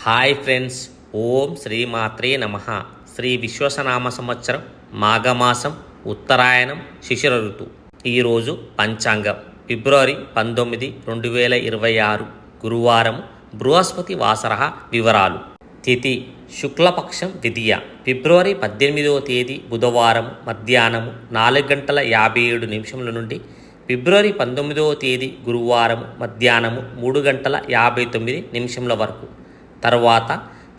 Hi friends, ఓం శ్రీమాత్రే నమః. శ్రీ విశ్వసనామ సంవత్సరం మాఘమాసం ఉత్తరాయణం శిశిర ఋతువు. ఈరోజు పంచాంగం ఫిబ్రవరి 19, 2026 గురువారం. బృహస్పతి వాసర వివరాలు. తిథి శుక్లపక్షం ద్వితీయ ఫిబ్రవరి 18వ తేదీ బుధవారం మధ్యాహ్నం 4:57 నుండి ఫిబ్రవరి 19వ తేదీ గురువారం మధ్యాహ్నం 3:59 వరకు. తర్వాత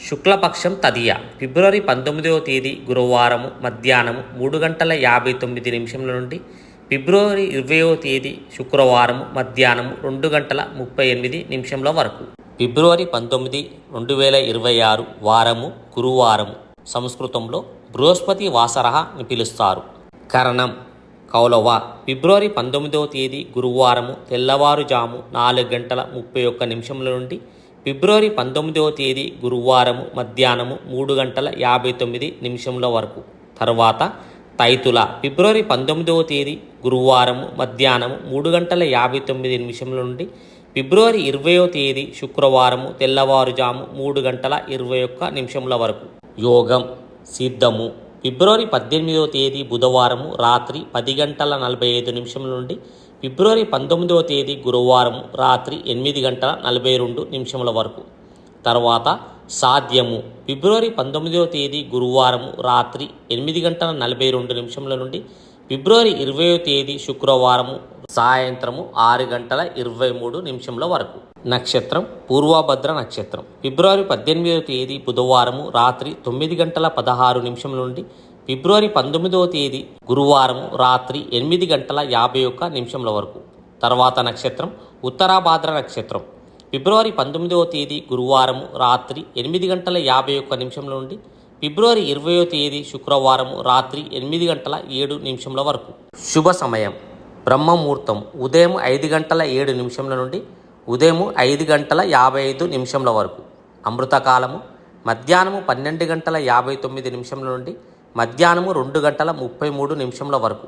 శుక్లపక్షం తదియ ఫిబ్రవరి 19వ తేదీ గురువారం మధ్యాహ్నం 3:59 నుండి ఫిబ్రవరి 20వ తేదీ శుక్రవారం మధ్యాహ్నం 2:38 వరకు. ఫిబ్రవరి 19, 2026 వారము గురువారము. సంస్కృతంలో బృహస్పతి వాసరః అని పిలుస్తారు. కరణం కౌలవ ఫిబ్రవరి 19వ తేదీ గురువారము తెల్లవారుజాము 4:31 నుండి ఫిబ్రవరి 19వ తేదీ గురువారము మధ్యాహ్నము 3:59 వరకు. తర్వాత తైతుల ఫిబ్రవరి 19వ తేదీ గురువారము మధ్యాహ్నము 3:59 నుండి ఫిబ్రవరి 20వ తేదీ శుక్రవారము తెల్లవారుజాము 3:21 వరకు. యోగం సిద్ధము ఫిబ్రవరి 18వ తేదీ బుధవారము రాత్రి 10:45 నుండి ఫిబ్రవరి 19వ తేదీ గురువారం రాత్రి 8:42 వరకు. తర్వాత సాధ్యము ఫిబ్రవరి 19వ తేదీ గురువారం రాత్రి 8:42 నుండి ఫిబ్రవరి 20వ తేదీ శుక్రవారం సాయంత్రము 6:23 వరకు. నక్షత్రం పూర్వభద్ర నక్షత్రం ఫిబ్రవరి 18వ తేదీ బుధవారం రాత్రి 9:16 నుండి ఫిబ్రవరి 19వ తేదీ గురువారం రాత్రి 8:51 వరకు. తర్వాత నక్షత్రం ఉత్తరాభాద్ర నక్షత్రం ఫిబ్రవరి 19వ తేదీ గురువారం రాత్రి 8:51 నుండి ఫిబ్రవరి 20వ తేదీ శుక్రవారం రాత్రి 8:07 వరకు. శుభ సమయం బ్రహ్మముహూర్తం ఉదయం 5:07 నుండి ఉదయం 5:55 వరకు. అమృతకాలము మధ్యాహ్నము 12:59 నుండి మధ్యాహ్నము 2:33 వరకు.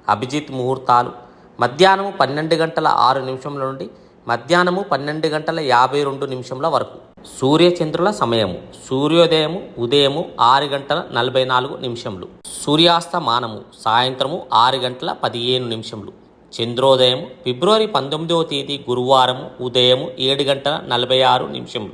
అభిజిత్ ముహూర్తాలు మధ్యాహ్నము 12:06 నుండి మధ్యాహ్నము 12:52 వరకు. సూర్యచంద్రుల సమయము సూర్యోదయము ఉదయము 6:44. సూర్యాస్తమానము సాయంత్రము 6:15. చంద్రోదయం ఫిబ్రవరి 19వ తేదీ గురువారం ఉదయం 7:46.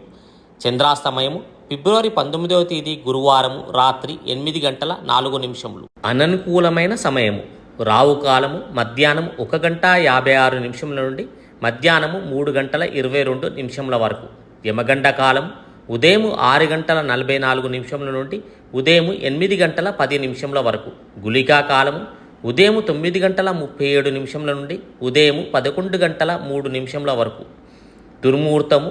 చంద్రాస్తమయము ఫిబ్రవరి 19వ తేదీ గురువారం రాత్రి 8:04. అననుకూలమైన సమయము రావుకాలము మధ్యాహ్నం 1:56 నుండి మధ్యాహ్నము 3:22 వరకు. యమగండ కాలం ఉదయం 6:44 నుండి ఉదయం 8:10 వరకు. గుళికా కాలము ఉదయం 9:37 నుండి ఉదయం 11:03 వరకు. దుర్ముహూర్తము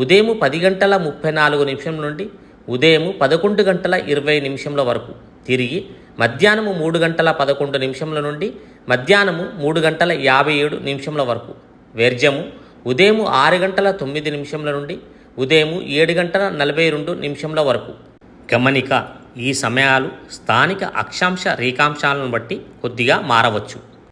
ఉదయం 10:34 నుండి ఉదయం 11:20 వరకు. తిరిగి మధ్యాహ్నము 3:11 నుండి మధ్యాహ్నము 3:57 వరకు. వేర్జము ఉదయం 6:09 నుండి ఉదయం 7:42 వరకు. గమనిక ఈ సమయాలు స్థానిక అక్షాంశ రేఖాంశాలను బట్టి కొద్దిగా మారవచ్చు.